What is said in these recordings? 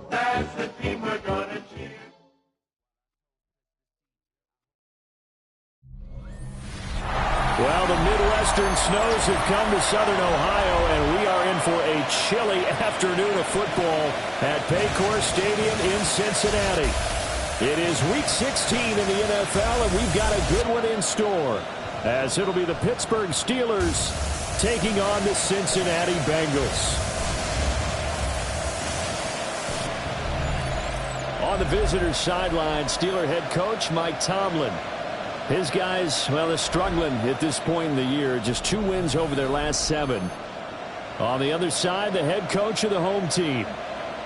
That's the team we're gonna cheer. Well, the Midwestern snows have come to Southern Ohio, and we are in for a chilly afternoon of football at Paycor Stadium in Cincinnati. It is Week 16 in the NFL, and we've got a good one in store, as it'll be the Pittsburgh Steelers taking on the Cincinnati Bengals. On the visitors' sideline, Steeler head coach Mike Tomlin. His guys, well, they're struggling at this point in the year. Just 2 wins over their last 7. On the other side, the head coach of the home team.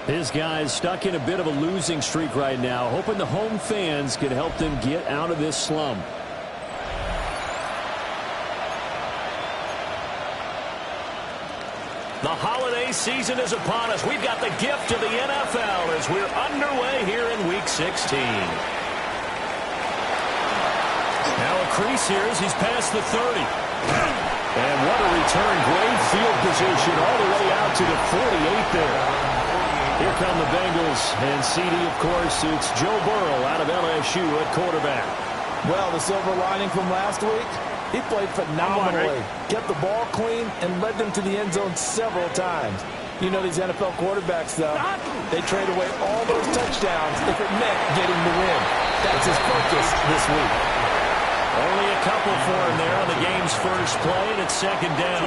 His guys stuck in a bit of a losing streak right now, hoping the home fans can help them get out of this slump. The holiday season is upon us. We've got the gift of the NFL as we're underway here in Week 16. Now a crease here as he's past the 30. And what a return. Great field position all the way out to the 48 there. Here come the Bengals. And CD, of course, it's Joe Burrow out of LSU at quarterback. Well, the silver lining from last week, he played phenomenally. Kept the ball clean and led them to the end zone several times. You know these NFL quarterbacks, though, they trade away all those touchdowns if it meant getting the win. That's his focus this week. Only a couple for him there on the game's first play, and it's second down.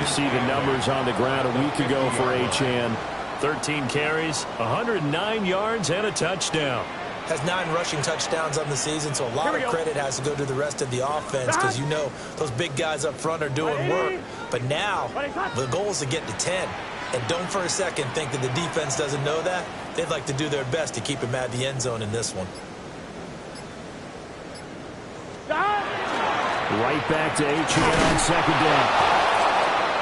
You see the numbers on the ground a week ago for Achane. 13 carries, 109 yards, and a touchdown. Has 9 rushing touchdowns on the season, so a lot of credit has to go to the rest of the offense because you know those big guys up front are doing work. But now the goal is to get to 10. And don't for a second think that the defense doesn't know that. They'd like to do their best to keep him at the end zone in this one. Right back to Achane on second down.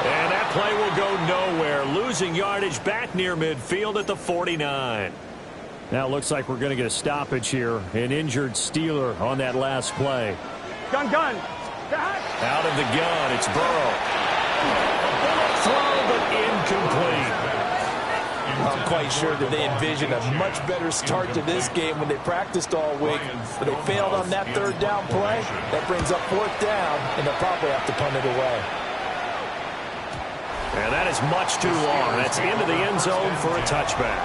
And that play will go nowhere. Losing yardage back near midfield at the 49. Now it looks like we're going to get a stoppage here. An injured Steeler on that last play. Gun. Out of the gun, it's Burrow. Throw, but incomplete. I'm quite sure that they envisioned a much better start to this game when they practiced all week, but they failed on that third down play. That brings up fourth down, and they'll probably have to punt it away. And that is much too long. That's into the end zone for a touchback.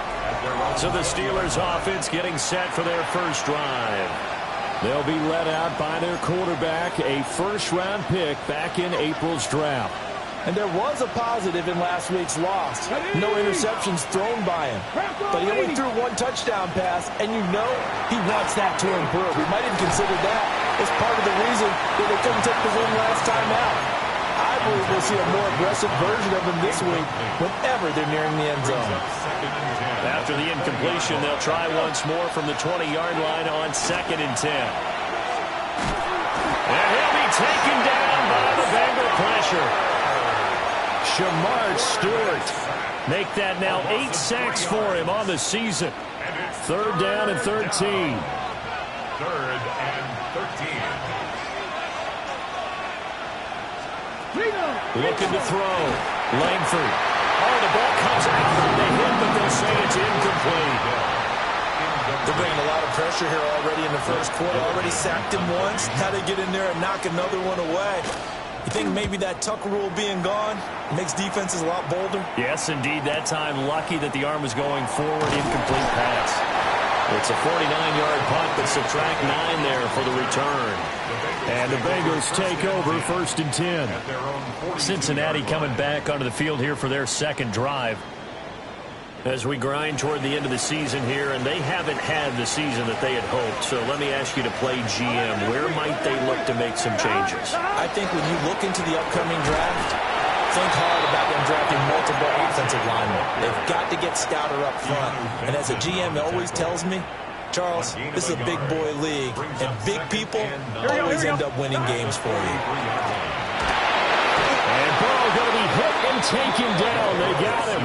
So the Steelers offense getting set for their first drive. They'll be led out by their quarterback, a first-round pick back in April's draft. And there was a positive in last week's loss. No interceptions thrown by him. But he only threw 1 touchdown pass, and you know he wants that to improve. We might even consider that as part of the reason that they couldn't take the win last time out. I believe we'll see a more aggressive version of him this week whenever they're nearing the end zone. After the incompletion, they'll try once more from the 20-yard line on 2nd and 10. And he'll be taken down by the Bengal pressure. Shamar Stewart make that now 8 sacks for him on the season. 3rd down and 13. 3rd and 13. Looking to throw. Langford. Oh, the ball comes out. They hit, but they'll say it's incomplete. They're bringing a lot of pressure here already in the first quarter. Already sacked him once. Now they get in there and knock another one away. You think maybe that tuck rule being gone makes defenses a lot bolder? Yes, indeed. That time, lucky that the arm was going forward. Incomplete pass. It's a 49-yard punt, but subtract 9 there for the return. And the Bengals take over 1st and 10. Cincinnati coming back onto the field here for their second drive. As we grind toward the end of the season here, and they haven't had the season that they had hoped. So let me ask you to play GM. Where might they look to make some changes? I think when you look into the upcoming draft, think hard about them drafting multiple offensive linemen. They've got to get stouter up front. And as a GM always tells me, Charles, this is a big boy league, and big people always end up winning games for you. And Burrow going to be hit and And taken down. They got him.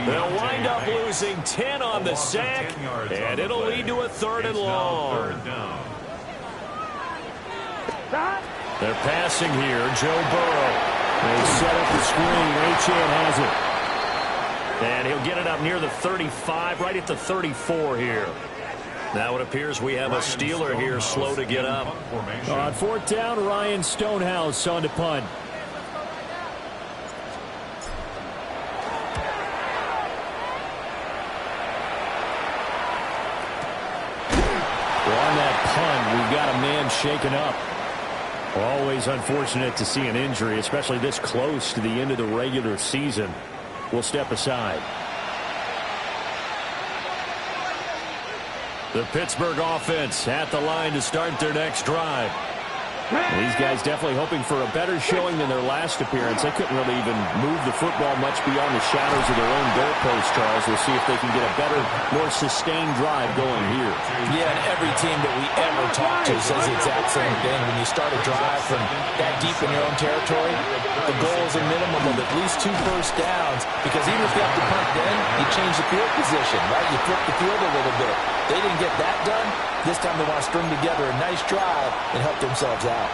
They'll wind up losing 10 on the sack, and it'll lead to a 3rd and long. They're passing here. Joe Burrow. They set up the screen. Achane has it. And he'll get it up near the 35, right at the 34 here. Now it appears we have a Steeler here slow to get up. On 4th down, Ryan Stonehouse on to punt. On that punt, we've got a man shaken up. Always unfortunate to see an injury, especially this close to the end of the regular season. We'll step aside. The Pittsburgh offense at the line to start their next drive. These guys definitely hoping for a better showing than their last appearance. They couldn't really even move the football much beyond the shadows of their own goalpost, Charles. We'll see if they can get a better, more sustained drive going here. Yeah, and every team that we ever talk to says the exact same thing. When you start a drive from that deep in your own territory, the goal is a minimum of at least 2 first downs, because even if you have to punt then, you change the field position, right? You flip the field a little bit. They didn't get that done. This time they want to string together a nice drive and help themselves out.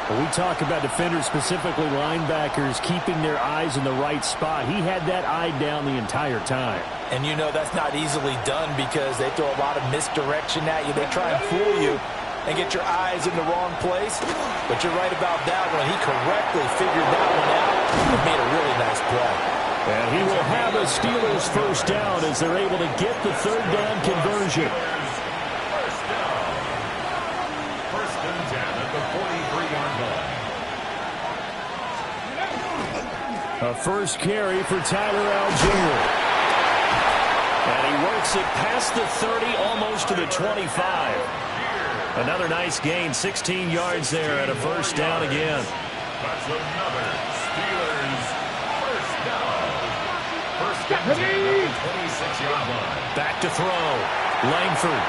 Well, we talk about defenders, specifically linebackers, keeping their eyes in the right spot. He had that eye down the entire time. And you know that's not easily done because they throw a lot of misdirection at you. They try and fool you and get your eyes in the wrong place. But you're right about that one. He correctly figured that one out and made a really nice play. And he will have a Steelers first down as they're able to get the 3rd down conversion. First and 10 at the 43-yard line. A first carry for Tyler Algier. And he works it past the 30, almost to the 25. Another nice gain, 16 yards there and a first down again. That's another Steelers first down. First and 10 at the 26-yard line. Back to throw. Langford.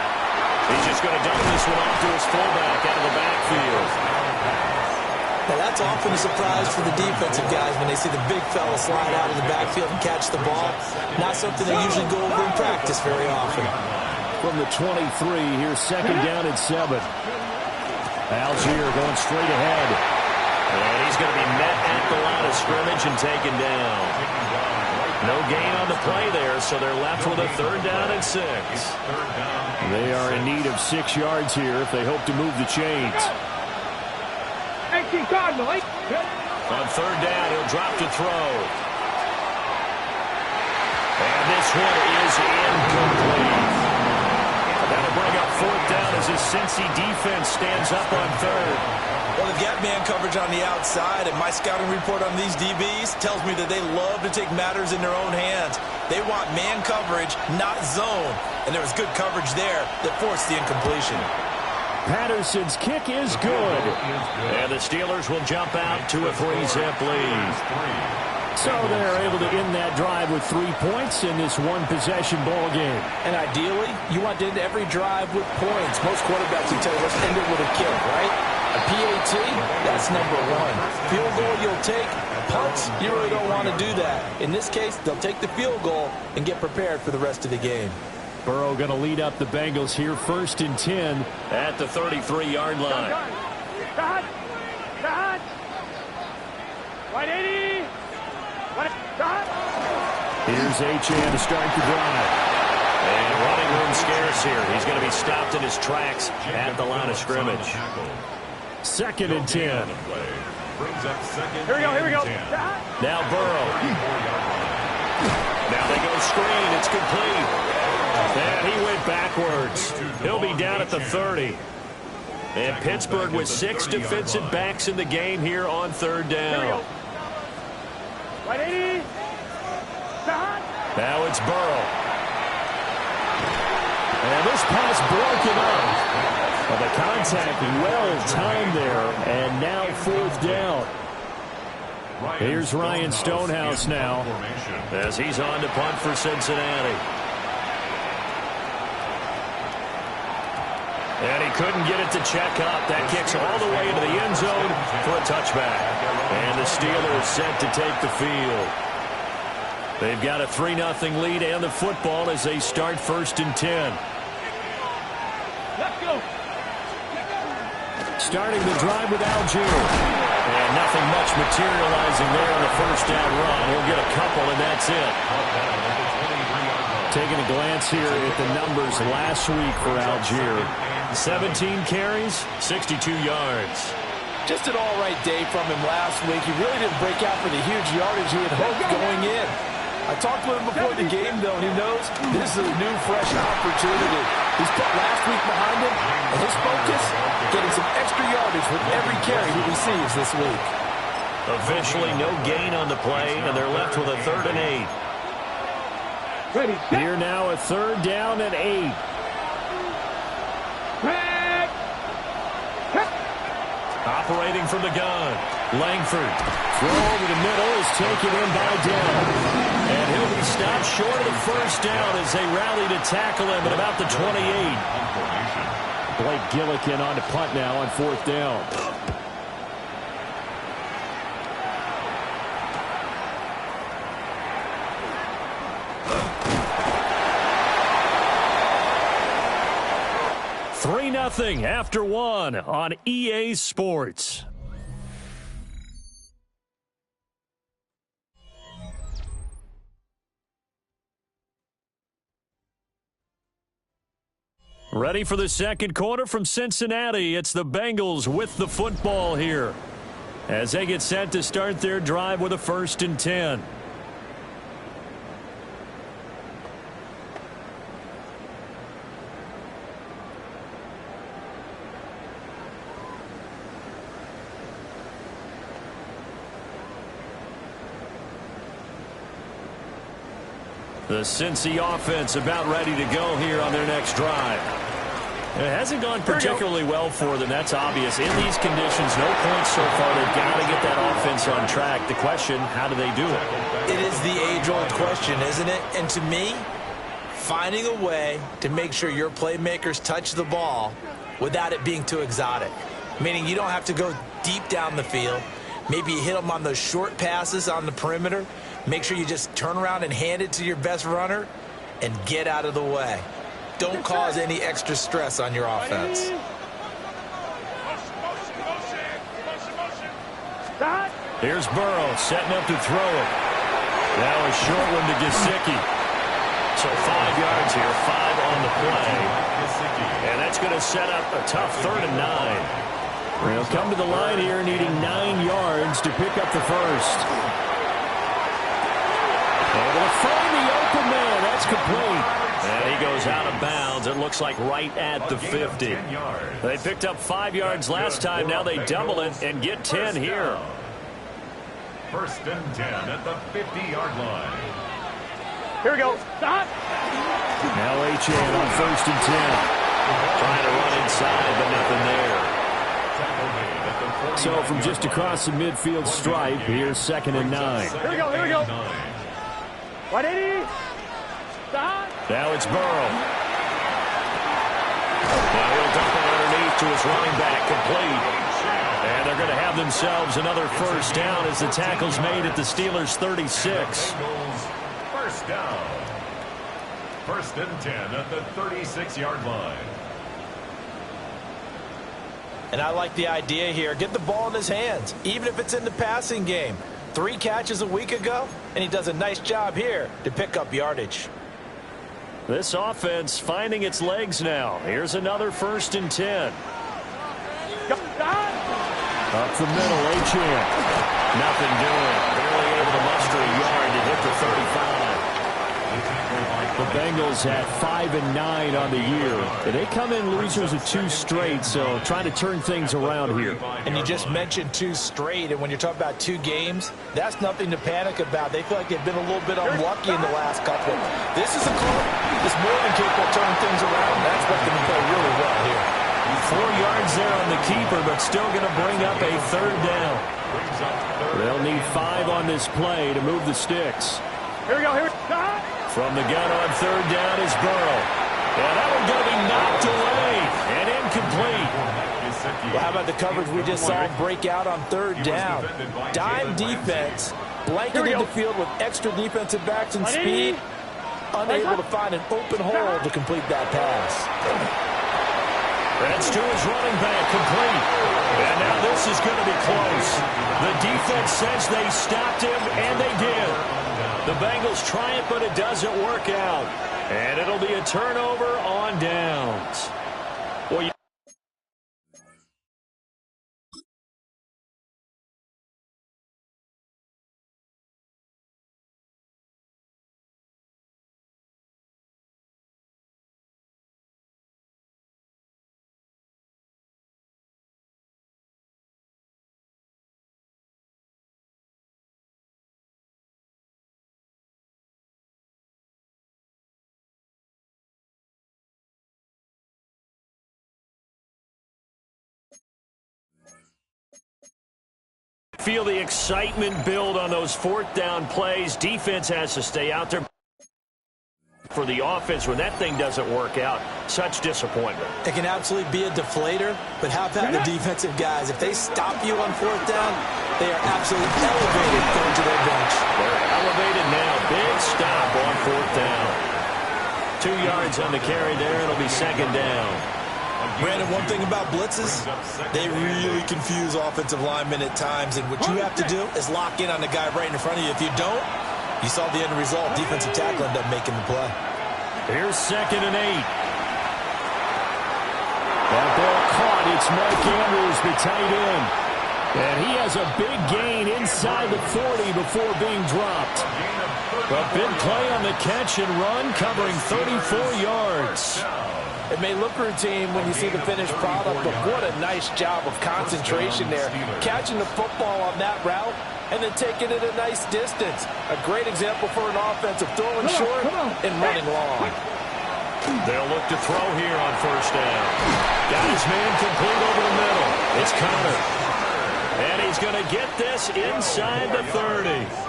He's just going to dump this one off to his fullback out of the backfield. Now that's often a surprise for the defensive guys when they see the big fella slide out of the backfield and catch the ball. Not something they usually go over in practice very often. From the 23, here's 2nd down and 7. Algier going straight ahead. And he's going to be met at the line of scrimmage and taken down. No gain on the play there, so they're left with a 3rd down and 6. They are in need of 6 yards here if they hope to move the chains. On 3rd down, he'll drop to throw. And this one is incomplete. That'll bring up 4th down as his Cincy defense stands up on 3rd. Well, they've got man coverage on the outside, and my scouting report on these DBs tells me that they love to take matters in their own hands. They want man coverage, not zone. And there was good coverage there that forced the incompletion. Patterson's kick is good. And the Steelers will jump out to a 3-zip lead. So they're able to end that drive with 3 points in this one-possession ball game. And ideally, you want to end every drive with points. Most quarterbacks will tell you, let's end it with a kick, right? A PAT, that's number 1. Field goal you'll take. Punts, you really don't want to do that. In this case, they'll take the field goal and get prepared for the rest of the game. Burrow going to lead up the Bengals here, 1st and 10 at the 33-yard line. Here's Achane to start the drive. And running room scarce here. He's going to be stopped in his tracks at the line of scrimmage. 2nd and 10. Here we go. Now Burrow. Now they go screen. It's complete. And he went backwards. He'll be down at the 30. And Pittsburgh with 6 defensive backs in the game here on 3rd down. Now it's Burrow. And this pass broken up. Well, the contact well-timed there, and now 4th down. Here's Ryan Stonehouse now, as he's on to punt for Cincinnati. And he couldn't get it to check up. That kicks all the way into the end zone for a touchback. And the Steelers set to take the field. They've got a 3-0 lead and the football as they start 1st and 10. Let's go. Starting the drive with Algier. And nothing much materializing there on the first down run. He'll get a couple, and that's it. Taking a glance here at the numbers last week for Algier. 17 carries, 62 yards. Just an all-right day from him last week. He really didn't break out for the huge yardage he had hoped going in. I talked with him before the game, though, and he knows this is a new, fresh opportunity. He's put last week behind him, and his focus, getting some extra yardage with every carry he receives this week. Officially no gain on the play, and they're left with a 3rd and 8. Ready. Here now a 3rd down and 8. Operating from the gun. Langford. Throw over the middle is taken in by Dell. And he'll be stopped short of the first down as they rally to tackle him at about the 28. Blake Gillikin on to punt now on 4th down. Nothing after 1 on EA Sports. Ready for the second quarter from Cincinnati. It's the Bengals with the football here as they get set to start their drive with a 1st and 10. The Cincy offense about ready to go here on their next drive. It hasn't gone particularly well for them. That's obvious. In these conditions, no points so far. They've got to get that offense on track. The question, how do they do it? It is the age-old question, isn't it? And to me, finding a way to make sure your playmakers touch the ball without it being too exotic. Meaning you don't have to go deep down the field. Maybe you hit them on those short passes on the perimeter. Make sure you just turn around and hand it to your best runner and get out of the way. Don't cause any extra stress on your offense. Here's Burrow setting up to throw it. Now a short one to Gesicki. So 5 yards here, 5 on the play. And that's going to set up a tough 3rd and 9. They'll come to the line here needing 9 yards to pick up the first. Able to find the open man. That's complete. And he goes out of bounds. It looks like right at the 50. They picked up 5 yards last time. Now they double it and get 10 here. 1st and 10 at the 50-yard line. Here we go. Stop. Now Achane on 1st and 10. Trying to run inside, but nothing there. So from just across the midfield stripe, here's 2nd and 9. Here we go, here we go. 180. Stop. Now it's Burrow. Now he'll dump it underneath to his running back, complete. And they're going to have themselves another first down as the tackle's made at the Steelers' 36. First down. 1st and 10 at the 36-yard line. And I like the idea here. Get the ball in his hands, even if it's in the passing game. 3 catches a week ago, and he does a nice job here to pick up yardage. This offense finding its legs now. Here's another 1st and 10. Up the middle, Achane. Nothing doing. Barely able to muster a yard to hit the 35. The Bengals at 5 and 9 on the year. They come in losers of 2 straight, so trying to turn things around here. And you just mentioned 2 straight, and when you're talking about 2 games, that's nothing to panic about. They feel like they've been a little bit unlucky in the last couple. This is a club that's more than capable of turning things around. That's what they play really well here. 4 yards there on the keeper, but still going to bring up a 3rd down. They'll need 5 on this play to move the sticks. Here we go, here we go. From the gun on 3rd down is Burrow. And that one's going to be knocked away and incomplete. Well, how about the coverage we just saw break out on third down? Dime defense, blanketed the field with extra defensive backs and speed, unable to find an open hole to complete that pass. That's to his running back, complete. And now this is going to be close. The defense says they stopped him, and they did. The Bengals try it, but it doesn't work out. And it'll be a turnover on downs. Well, feel the excitement build on those fourth down plays. Defense has to stay out there for the offense when that thing doesn't work out. Such disappointment. It can absolutely be a deflator, but how about the defensive guys? If they stop you on fourth down, they are absolutely elevated going to their bench. They're elevated now. Big stop on fourth down. 2 yards on the carry there. It'll be second down. Brandon, one thing about blitzes, they really confuse offensive linemen at times, and what you have to do is lock in on the guy right in front of you. If you don't, you saw the end result. Defensive tackle ended up making the play. Here's 2nd and 8. That ball caught. It's Mark Andrews, the tight end. And he has a big gain inside the 40 before being dropped. A big play on the catch and run, covering 34 yards. It may look routine when you see the finished product, but what a nice job of concentration there. Catching the football on that route and then taking it a nice distance. A great example for an offensive throwing short and running long. They'll look to throw here on first down. Got his man complete over the middle. It's Connor. And he's going to get this inside the 30.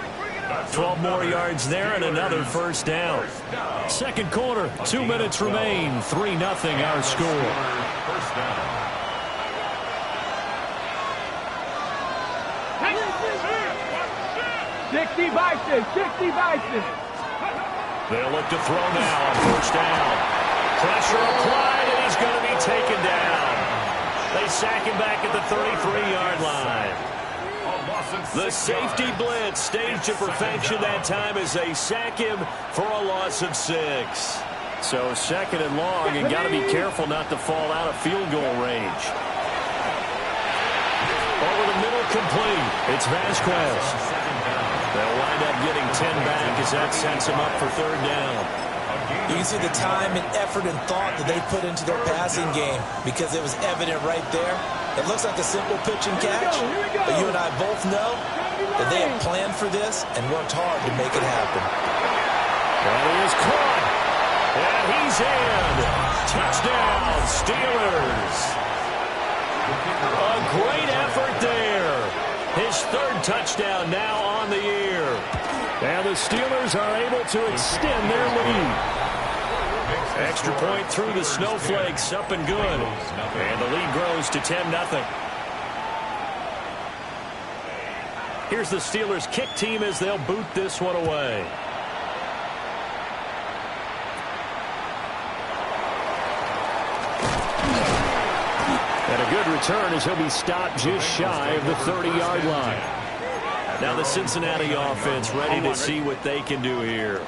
12 more yards there and another first down. Second quarter, 2 minutes remain. 3-0 our score. First down. They'll look to throw now on first down. Pressure applied, and he's going to be taken down. They sack him back at the 33-yard line. The safety blitz staged to perfection that time as they sack him for a loss of 6. So second and long, and got to be careful not to fall out of field goal range. Over the middle, complete. It's Vasquez. They'll wind up getting 10 back as that sets them up for third down. You can see the time and effort and thought that they put into their passing game because it was evident right there. It looks like a simple pitch and catch, but you and I both know that they have planned for this and worked hard to make it happen. And he is caught. And he's in. Touchdown, Steelers. A great effort there. His third touchdown now on the year. And the Steelers are able to extend their lead. Extra point through the snowflakes, up and good. And the lead grows to 10-0. Here's the Steelers kick team as they'll boot this one away. And a good return as he'll be stopped just shy of the 30-yard line. Now the Cincinnati offense ready to see what they can do here.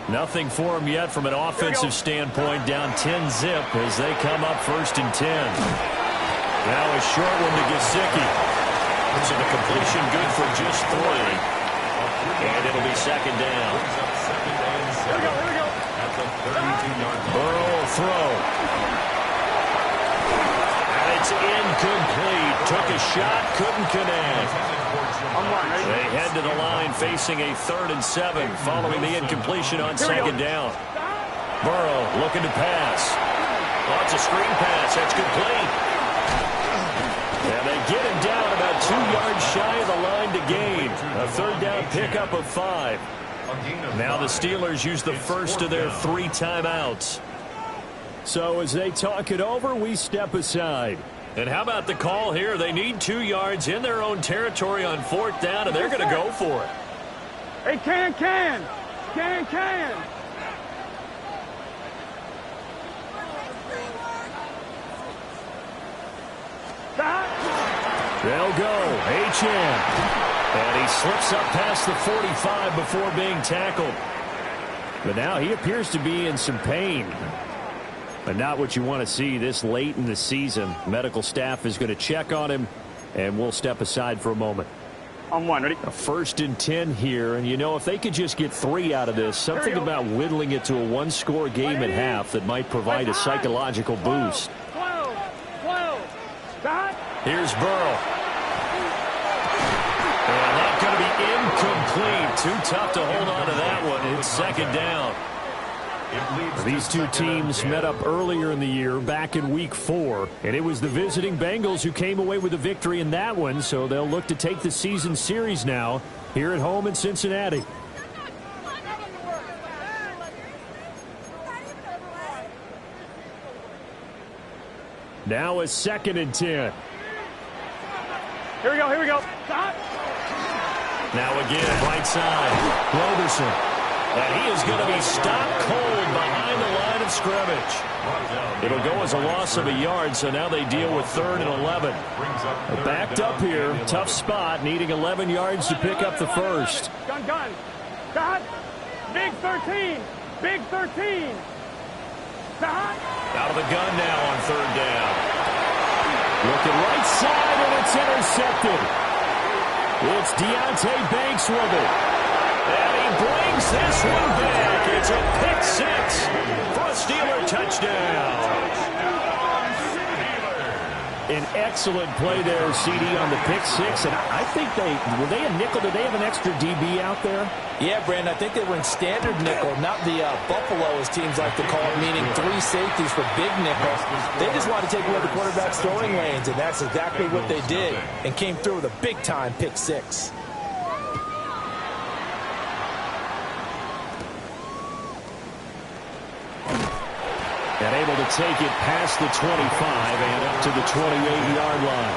Nothing for them yet from an offensive standpoint, down 10-zip as they come up 1st and 10. Now a short one to Gesicki. So the completion good for just 3. And it'll be second down. Here we go. At the 32-yard line. Burrow will throw. And it's incomplete. Took a shot, couldn't connect. They head to the line facing a 3rd and 7 following the incompletion on second down. Burrow looking to pass. Oh, it's a screen pass. That's complete. And they get him down about 2 yards shy of the line to gain. A 3rd down pickup of 5. Now the Steelers use the first of their 3 timeouts. So as they talk it over, we step aside. And how about the call here? They need 2 yards in their own territory on 4th down, and they're going to go for it. Hey, can. They'll go. H.M. And he slips up past the 45 before being tackled. But now he appears to be in some pain. But not what you want to see this late in the season. Medical staff is going to check on him, and we'll step aside for a moment. On 1, ready? A 1st and 10 here, and you know, if they could just get 3 out of this, something about whittling it to a 1-score game at half that might provide a psychological boost. 12. Here's Burrow. And that's going to be incomplete. Too tough to hold on to that one. It's 2nd down. These two teams met up earlier in the year, back in Week 4, and it was the visiting Bengals who came away with the victory in that one, so they'll look to take the season series now here at home in Cincinnati. Now a 2nd and 10. Here we go. Now again, right side. Roberson. And he is going to be stopped cold behind the line of scrimmage. It'll go as a loss of a yard, so now they deal with 3rd and 11. Backed up here, tough spot, needing 11 yards to pick up the first. Gun. Big 13. Out of the gun now on 3rd down. Looking right side, and it's intercepted. It's Deonte Banks with it. And he brings this one back. It's a pick 6 for a Steeler touchdown. An excellent play there, CD, on the pick 6. And I think were they a nickel? Did they have an extra DB out there? Yeah, Brandon, I think they were in standard nickel, not the Buffalo, as teams like to call it, meaning 3 safeties for big nickel. They just want to take away the quarterback's throwing lanes, and that's exactly what they did, and came through with a big-time pick 6. And able to take it past the 25 and up to the 28-yard line.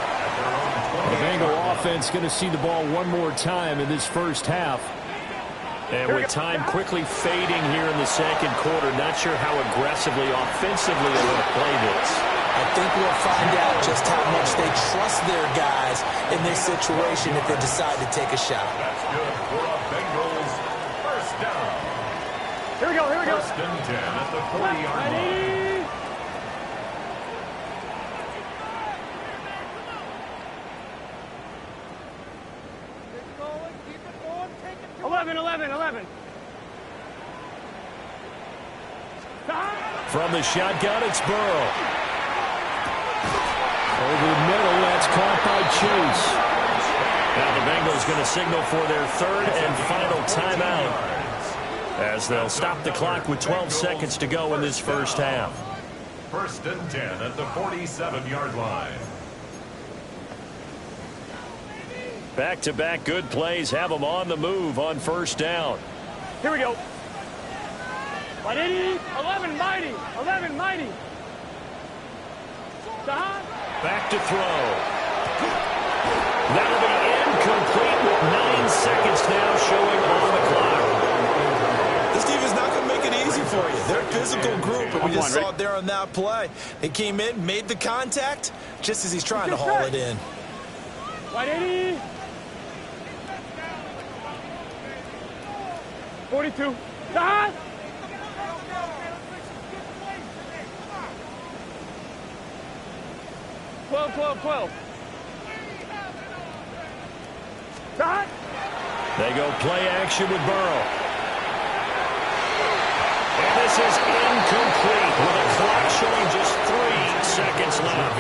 The Bengal offense going to see the ball one more time in this first half. And with time quickly fading here in the 2nd quarter, not sure how aggressively, offensively they want to play this. I think we'll find out just how much they trust their guys in this situation if they decide to take a shot. That's good for a Bengals first down. Here we go. 1st and 10 at the 40-yard line. 11. From the shotgun, it's Burrow. Over the middle, that's caught by Chase. Now the Bengals going to signal for their 3rd and final timeout, as they'll stop the clock with 12 seconds to go in this first half. 1st and 10 at the 47-yard line. Back-to-back good plays have them on the move on 1st down. Here we go. 11 mighty. Back to throw. That'll be incomplete with 9 seconds now showing on the clock. This defense is not going to make it easy for you. They're a physical group, and we just saw it there on that play. They came in, made the contact, just as he's trying to haul it in. 42. 12. They go play action with Burrow. And this is incomplete with a clock showing just 3 seconds left.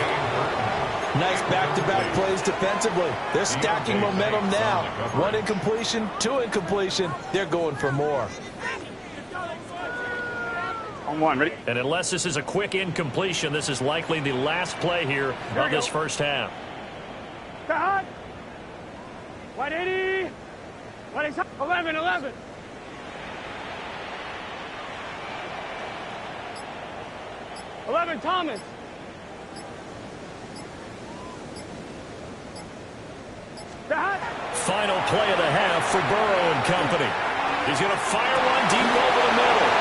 Nice back-to-back plays defensively. They're stacking momentum now. 1 incompletion, 2 incompletion. They're going for more. On 1, ready? And unless this is a quick incompletion, this is likely the last play here of this first half. 180. 11. 11, Thomas. Final play of the half for Burrow and company. He's going to fire one deep over the middle.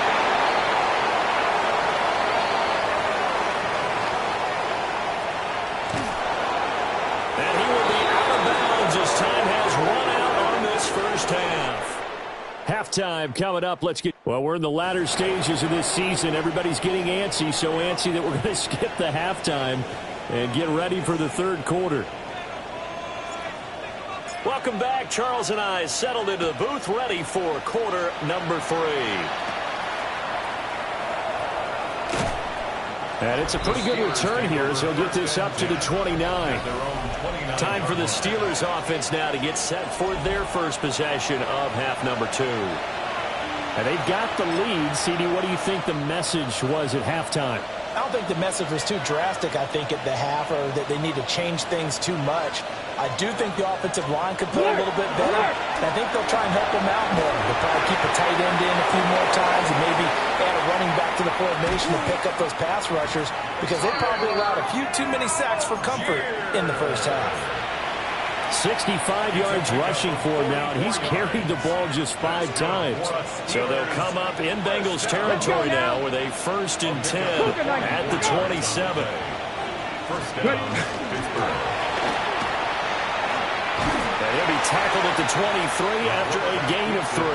And he will be out of bounds as time has run out on this first half. Halftime coming up. Well, we're in the latter stages of this season. Everybody's getting antsy, so antsy that we're going to skip the halftime and get ready for the third quarter. Welcome back. Charles and I settled into the booth, ready for quarter number 3. And it's a pretty good return here as he'll get this up to the 29. Time for the Steelers offense now to get set for their first possession of half number 2. And they've got the lead. CD, what do you think the message was at halftime? I don't think the message was too drastic, I think, at the half, or that they need to change things too much. I do think the offensive line could play a little bit better. I think they'll try and help them out more. They'll probably keep a tight end in a few more times and maybe add a running back to the formation to pick up those pass rushers, because they probably allowed a few too many sacks for comfort in the first half. 65 yards rushing for him now, and he's carried the ball just 5 times. So they'll come up in Bengals territory now with a 1st and 10 at the 27. First down, Pittsburgh. And he'll be tackled at the 23 after a gain of 3.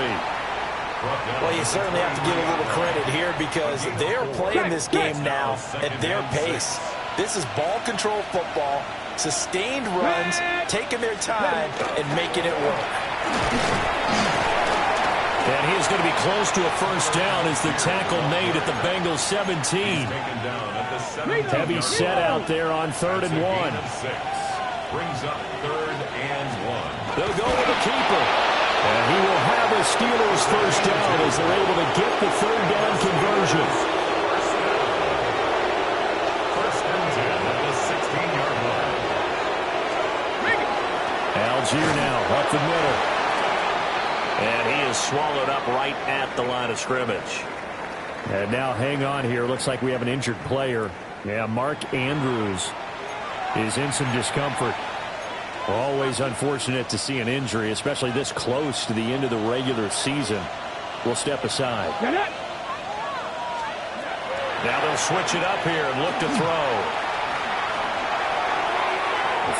Well, you certainly have to give a little credit here, because they're playing this game now at their pace. This is ball control football, sustained runs, taking their time, and making it work. And he is going to be close to a first down as the tackle made at the Bengals 17. Heavy set out there on 3rd and 1. Brings up 3rd and 1. They'll go with the keeper. And he will have a Steelers first down as they're able to get the 3rd down conversion. First and 10 at the 16-yard line. Algier now up the middle. And he is swallowed up right at the line of scrimmage. And now hang on here. Looks like we have an injured player. Yeah, Mark Andrews is in some discomfort. Always unfortunate to see an injury, especially this close to the end of the regular season. We'll step aside. Now they'll switch it up here and look to throw.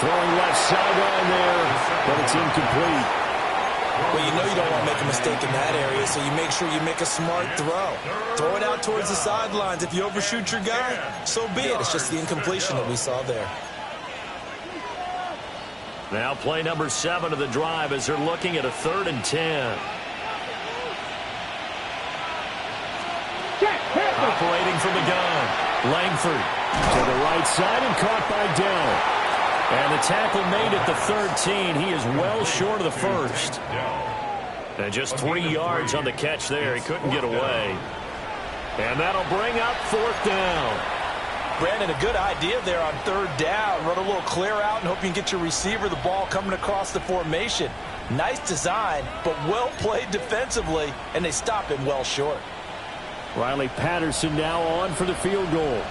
Throwing left sideline there, but it's incomplete. Well, you know you don't want to make a mistake in that area, so you make sure you make a smart throw. Throw it out towards the sidelines. If you overshoot your guy, so be it. It's just the incompletion that we saw there. Now play number 7 of the drive as they're looking at a 3rd and 10. Operating from the gun, Langford To the right side and caught by Dell. And the tackle made at the 13. He is well short of the first. And just 3 yards on the catch there. He couldn't get away. And that'll bring up 4th down. Brandon, a good idea there on 3rd down. Run a little clear out and hope you can get your receiver the ball coming across the formation. Nice design, but well played defensively, and they stop him well short. Riley Patterson now on for the field goal.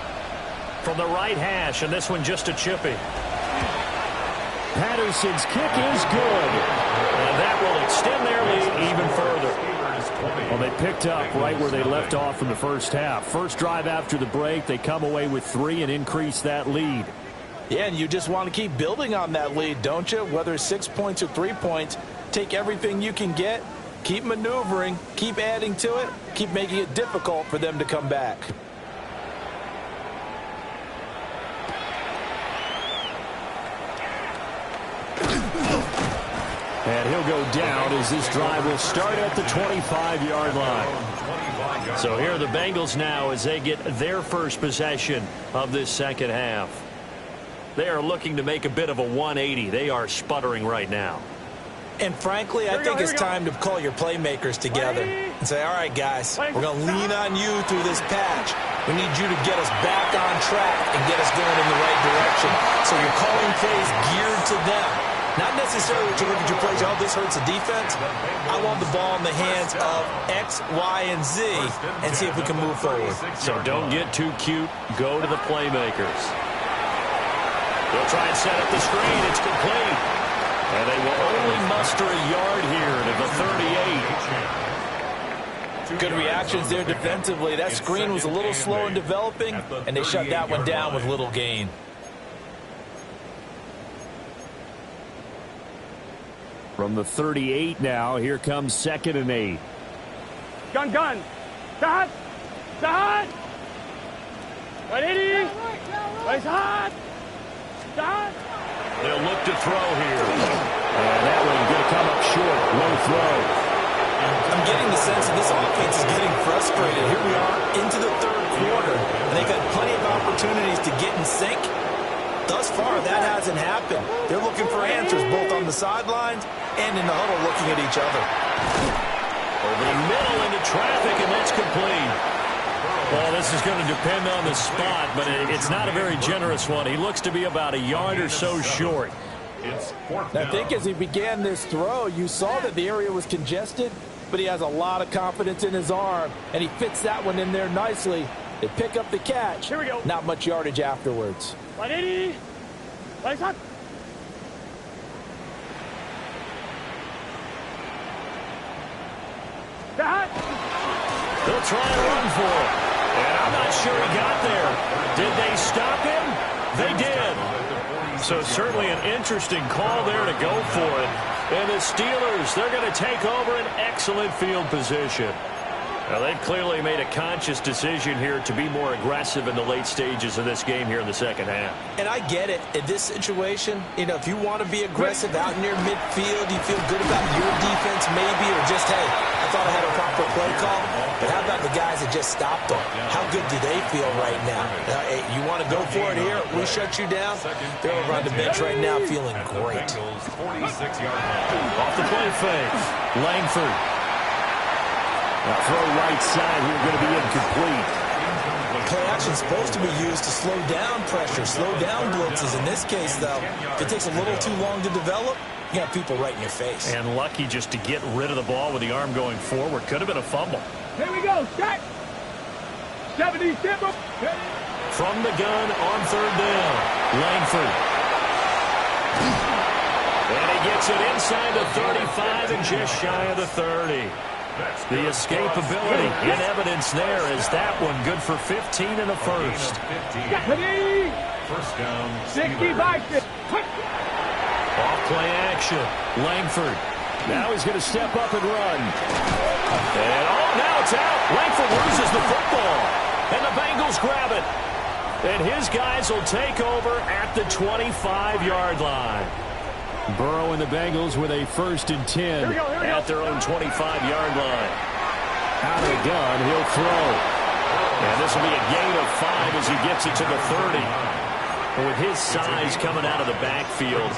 From the right hash, and this one just a chippy. Patterson's kick is good. And that will extend their lead even further. Well, they picked up right where they left off in the first half. First drive after the break, they come away with 3 and increase that lead. Yeah, and you just want to keep building on that lead, don't you? Whether it's 6 points or 3 points, take everything you can get, keep maneuvering, keep adding to it, keep making it difficult for them to come back. And he'll go down as this drive will start at the 25-yard line. So here are the Bengals now as they get their first possession of this second half. They are looking to make a bit of a 180. They are sputtering right now. And frankly, I think it's time to call your playmakers together and say, all right, guys, we're going to lean on you through this patch. We need you to get us back on track and get us going in the right direction. So you're calling plays geared to them. Not necessarily to look at your plays, oh, this hurts the defense. I want the ball in the hands of X, Y, and Z and see if we can move forward. So don't get too cute. Go to the playmakers. They'll try and set up the screen. It's complete. And they will only muster a yard here to the 38. Good reactions there defensively. That screen was a little slow in developing, and they shut that one down with little gain. From the 38 now, here comes 2nd and 8. Gun, gun. Start. Start. 180. Right side. Start. They'll look to throw here. And that one's going to come up short. Low throw. I'm getting the sense that this offense is getting frustrated. Here we are into the third quarter, and they've had plenty of opportunities to get in sync. Thus far, that hasn't happened. They're looking for answers both on the sidelines and in the huddle looking at each other. Over the middle into traffic, and that's complete. Well, this is going to depend on the spot, but it's not a very generous one. He looks to be about a yard or so short. I think as he began this throw, you saw that the area was congested, but he has a lot of confidence in his arm, and he fits that one in there nicely. They pick up the catch. Here we go. Not much yardage afterwards. 180. Right side. Start. They'll try and run for it. And I'm not sure he got there. Did they stop him? They did. So certainly an interesting call there to go for it. And the Steelers, they're going to take over an excellent field position. Now, they've clearly made a conscious decision here to be more aggressive in the late stages of this game here in the second half. And I get it. In this situation, you know, if you want to be aggressive out near midfield, you feel good about your defense maybe, or just, hey, I thought I had a proper play call. But how about the guys that just stopped them? How good do they feel right now? Hey, you want to go for it here? We shut you down? They're over on the bench right now feeling great. Off the play fake. Langford. Now throw right side here, going to be incomplete. Play action is supposed to be used to slow down pressure, slow down blitzes. In this case, though, if it takes a little too long to develop, you got people right in your face. And lucky just to get rid of the ball with the arm going forward. Could have been a fumble. Here we go. Set. 70 step up. From the gun on third down. Langford. And he gets it inside the 35 and just shy of the 30. The escapability in evidence there is that one good for 15 in the first. First down. 65. Off play action. Langford. Now he's going to step up and run. And now it's out. Langford loses the football. And the Bengals grab it. And his guys will take over at the 25-yard line. Burrow and the Bengals with a 1st and 10 at their own 25-yard line. Out of the gun, he'll throw. And this will be a gain of 5 as he gets it to the 30. And with his size coming out of the backfield,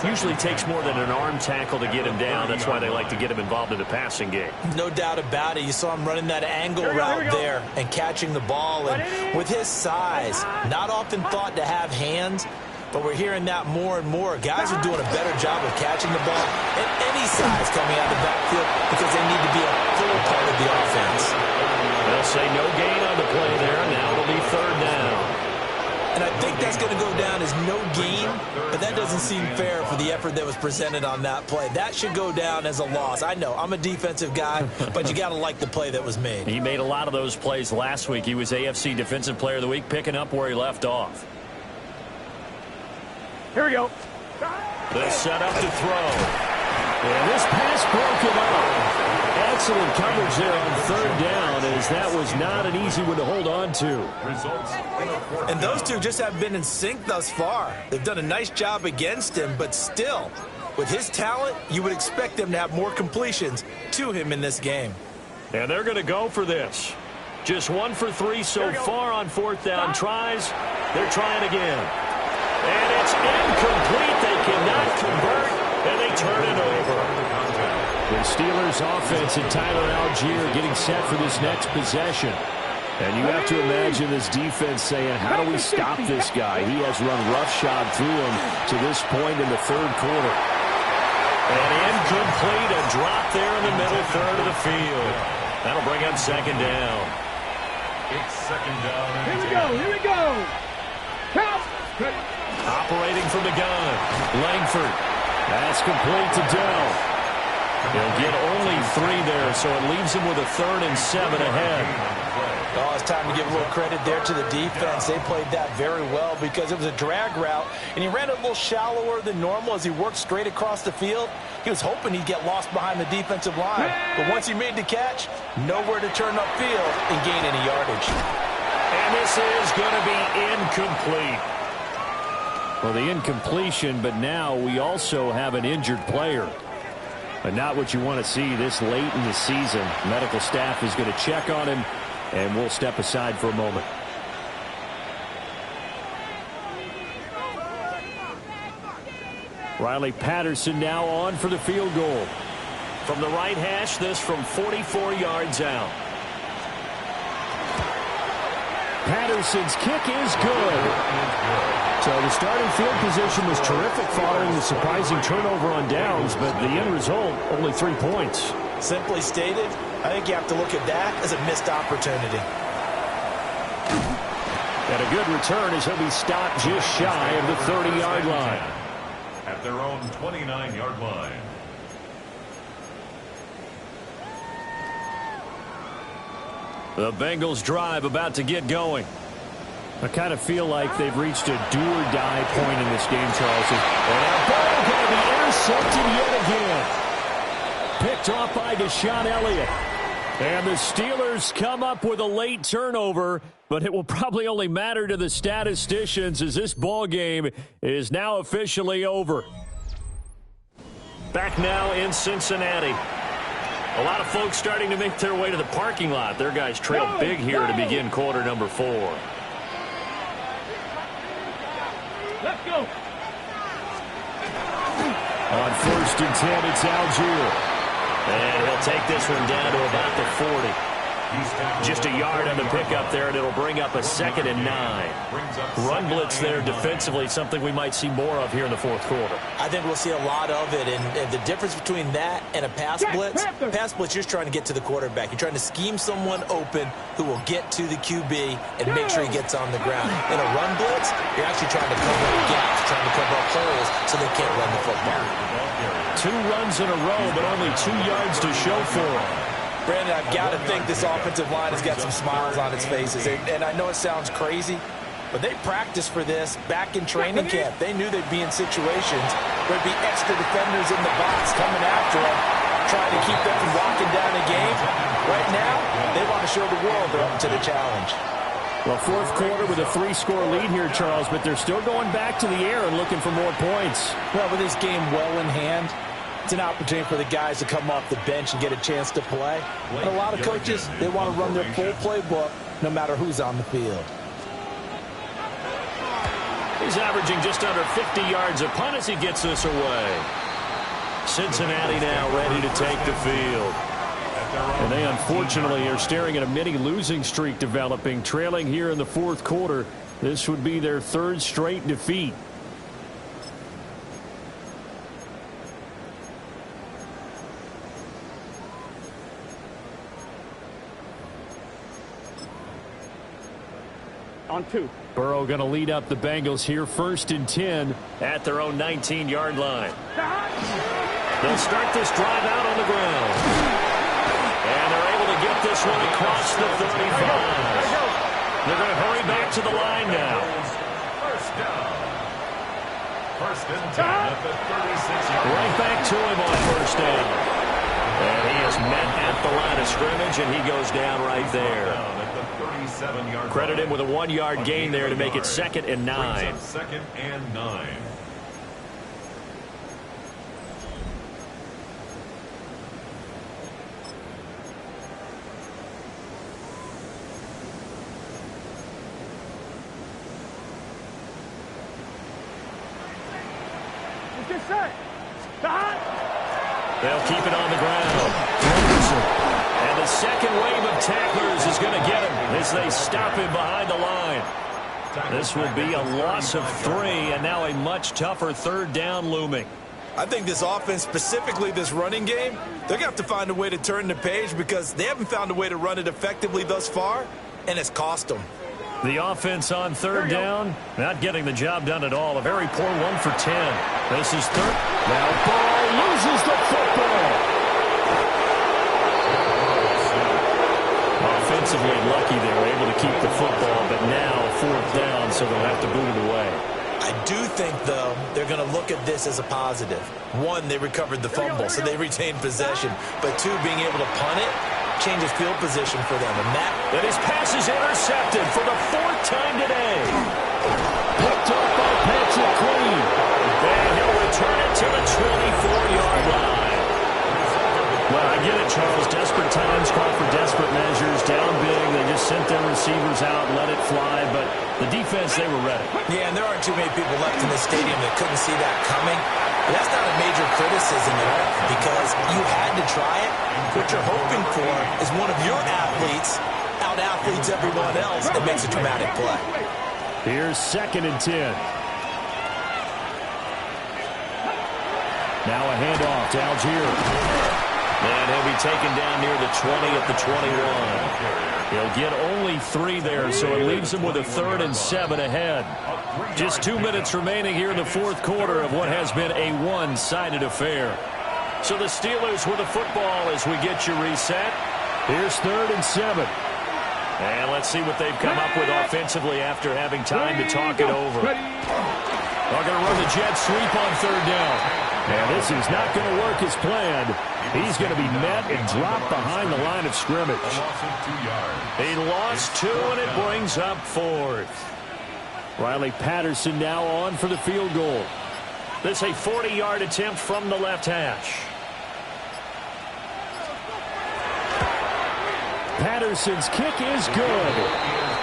usually takes more than an arm tackle to get him down. That's why they like to get him involved in the passing game. No doubt about it. You saw him running that angle route there and catching the ball. And with his size, not often thought to have hands, but we're hearing that more and more. Guys are doing a better job of catching the ball at any size coming out of the backfield because they need to be a full part of the offense. They'll say no gain on the play there. Now it'll be third down. And I think that's going to go down as no gain, but that doesn't seem fair for the effort that was presented on that play. That should go down as a loss. I know, I'm a defensive guy, but you got to like the play that was made. He made a lot of those plays last week. He was AFC Defensive Player of the Week, picking up where he left off. Here we go. They'll set up to throw. And this pass broken up. Excellent coverage there on third down, as that was not an easy one to hold on to. And those two just have been in sync thus far. They've done a nice job against him, but still, with his talent, you would expect them to have more completions to him in this game. And they're going to go for this. Just 1 for 3 so far on 4th down tries. They're trying again. And it's incomplete. They cannot convert, and they turn it over. The Steelers offense and Tyler Algier getting set for this next possession. And you have to imagine this defense saying, how do we stop this guy? He has run roughshod through him to this point in the third quarter. And incomplete, a drop there in the middle third of the field. That'll bring up second down. It's second down. Here we go. Count. Operating from the gun, Langford. That's complete to Dell. He'll get only 3 there, so it leaves him with a 3rd and 7 ahead. Oh, it's time to give a little credit there to the defense. They played that very well because it was a drag route, and he ran a little shallower than normal as he worked straight across the field. He was hoping he'd get lost behind the defensive line. But once he made the catch, nowhere to turn upfield and gain any yardage. And this is going to be incomplete. Well, the incompletion, but now we also have an injured player. But not what you want to see this late in the season. Medical staff is going to check on him, and we'll step aside for a moment. Riley Patterson now on for the field goal. From the right hash, this from 44 yards out. Patterson's kick is good. So the starting field position was terrific following the surprising turnover on downs, but the end result, only 3 points. Simply stated, I think you have to look at that as a missed opportunity. And a good return as he'll be stopped just shy of the 30-yard line. At their own 29-yard line. The Bengals drive about to get going. I kind of feel like they've reached a do-or-die point in this game, Charles. And that ball going to be intercepted yet again. Picked off by Deshaun Elliott. And the Steelers come up with a late turnover, but it will probably only matter to the statisticians as this ball game is now officially over. Back now in Cincinnati. A lot of folks starting to make their way to the parking lot. Their guys trail big here to begin quarter number 4. Let's go. On 1st and 10, it's Algier. And he'll take this one down to about the 40. Just a yard on the pickup there, and it'll bring up a 2nd and 9. Run blitz there defensively, something we might see more of here in the 4th quarter. I think we'll see a lot of it, and the difference between that and a pass blitz, you're trying to get to the quarterback. You're trying to scheme someone open who will get to the QB and make sure he gets on the ground. In a run blitz, you're actually trying to cover up gaps, trying to cover up holes so they can't run the football. 2 runs in a row, but only 2 yards to show for it. Brandon, I've got to think this offensive line has got some smiles on its faces. And I know it sounds crazy, but they practiced for this back in training camp. They knew they'd be in situations where there'd be extra defenders in the box coming after them, trying to keep them from locking down a game. Right now, they want to show the world they're up to the challenge. Well, 4th quarter with a 3-score lead here, Charles, but they're still going back to the air and looking for more points. Well, with this game well in hand, it's an opportunity for the guys to come off the bench and get a chance to play. And a lot of coaches, they want to run their full playbook no matter who's on the field. He's averaging just under 50 yards a punt as he gets this away. Cincinnati now ready to take the field. And they unfortunately are staring at a mini losing streak developing, trailing here in the 4th quarter. This would be their 3rd straight defeat. On 2. Burrow going to lead up the Bengals here, 1st and 10 at their own 19-yard line. They'll start this drive out on the ground. And they're able to get this one across the 35. They're going to hurry back to the line now. First down. 1st and 10 at the 36-yard line. Right back to him on 1st down. And he is met at the line of scrimmage, and he goes down right there. Credit him with a 1-yard gain there to make it 2nd and 9. 2nd and 9. Get set. They'll keep it on the ground. And the second wave of tacklers is going to get him as they stop him behind the line. This will be a loss of 3, and now a much tougher 3rd down looming. I think this offense, specifically this running game, they're going to have to find a way to turn the page because they haven't found a way to run it effectively thus far, and it's cost them. The offense on third down, not getting the job done at all. A very poor 1 for 10. This is third. Now Ball loses the football. Offensively lucky they were able to keep the football, but now fourth down, so they'll have to boot it away. I do think, though, they're going to look at this as a positive. One, they recovered the fumble, so they retained possession. But two, being able to punt it changes field position for them. And his pass is intercepted for the fourth time today. Picked up by Patrick Queen. And he'll return it to the 24-yard line. Well, I get it, Charles. Desperate times call for desperate measures. Down big, they just sent their receivers out, let it fly. But the defense, they were ready. Yeah, and there aren't too many people left in the stadium that couldn't see that coming. But that's not a major criticism at all because you had to try it. What you're hoping for is one of your athletes out-athletes everyone else that makes a dramatic play. Here's 2nd and 10. Now a handoff to Algier. And he'll be taken down near the 20 at the 21. He'll get only 3 there, so it leaves him with a 3rd and 7 ahead. Just 2 minutes remaining here in the fourth quarter of what has been a one-sided affair. So the Steelers with the football as we get you reset. Here's 3rd and 7. And let's see what they've come up with offensively after having time to talk it over. They're going to run the jet sweep on 3rd down. And this is not going to work as planned. He's going to be met and dropped behind the line of scrimmage. He lost 2, and it brings up 4th. Riley Patterson now on for the field goal. This a 40-yard attempt from the left hash. Patterson's kick is good.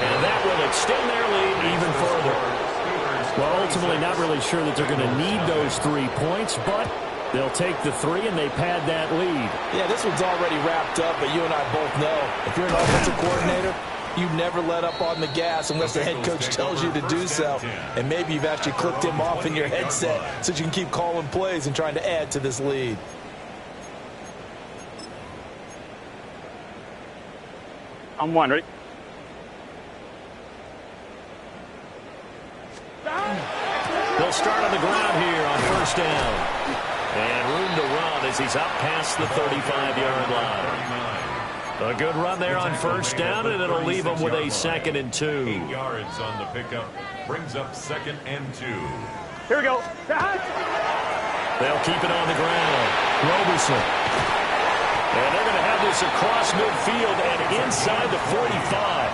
And that will extend their lead even further. Well, ultimately not really sure that they're going to need those 3 points, but they'll take the 3 and they pad that lead. Yeah, this one's already wrapped up, but you and I both know if you're an offensive coordinator, you never let up on the gas unless the head coach tells you to do so. And maybe you've actually clicked him off in your headset so you can keep calling plays and trying to add to this lead. I'm one, ready? They'll start on the ground here on 1st down. And room to run as he's up past the 35-yard line. A good run there on 1st down, and it'll leave him with a 2nd and 2. 8 yards on the pickup. Brings up 2nd and 2. Here we go. They'll keep it on the ground. Roberson. And they're going to have this across midfield and inside the 45.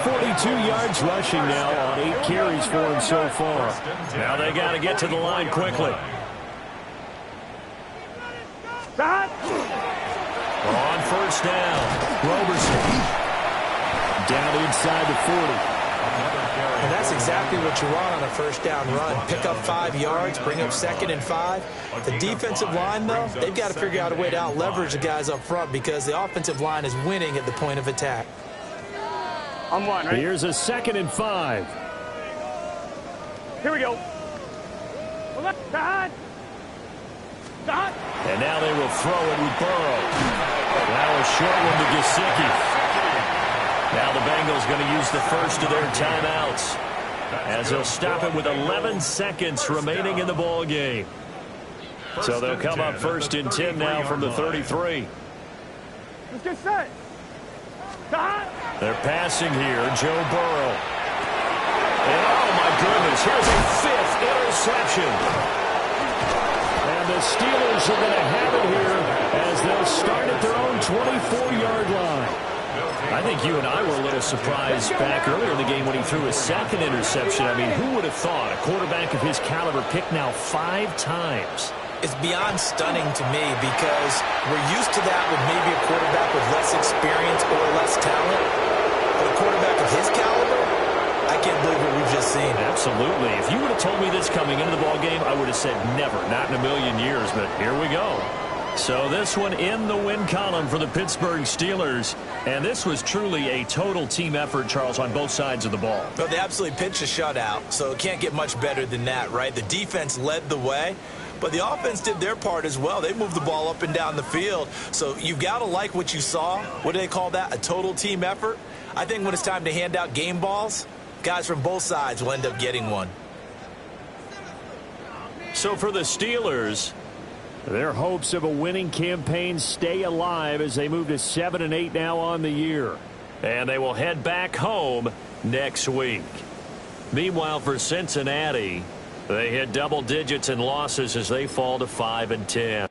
42 yards rushing now on 8 carries for him so far. Now they got to get to the line quickly. On 1st down, Roberson. Down inside the 40. And that's exactly what you want on a 1st down run. Pick up 5 yards, bring up 2nd and 5. The defensive line, though, they've got to figure out a way to out-leverage the guys up front because the offensive line is winning at the point of attack. I'm one, right? Here's a 2nd and 5. Here we go. And now they will throw it with Burrow. Now a short one to Gesicki. Now the Bengals going to use the first of their timeouts as they'll stop it with 11 seconds remaining in the ball game. So they'll come up 1st and 10 now from the 33. Let's get set. They're passing here, Joe Burrow. And oh my goodness, here's a 5th interception. And the Steelers are going to have it here as they'll start at their own 24-yard line. I think you and I were a little surprised back earlier in the game when he threw his 2nd interception. I mean, who would have thought a quarterback of his caliber picked now 5 times? It's beyond stunning to me because we're used to that with maybe a quarterback with less experience or less talent. But a quarterback of his caliber, I can't believe what we've just seen. Absolutely. If you would have told me this coming into the ballgame, I would have said never, not in a million years. But here we go. So this one in the win column for the Pittsburgh Steelers. And this was truly a total team effort, Charles, on both sides of the ball. Well, they absolutely pitched a shutout, so it can't get much better than that, right? The defense led the way. but the offense did their part as well. They moved the ball up and down the field. So you've got to like what you saw. What do they call that? A total team effort? I think when it's time to hand out game balls, guys from both sides will end up getting one. So for the Steelers, their hopes of a winning campaign stay alive as they move to 7-8 now on the year. And they will head back home next week. Meanwhile, for Cincinnati, they hit double digits in losses as they fall to 5-10.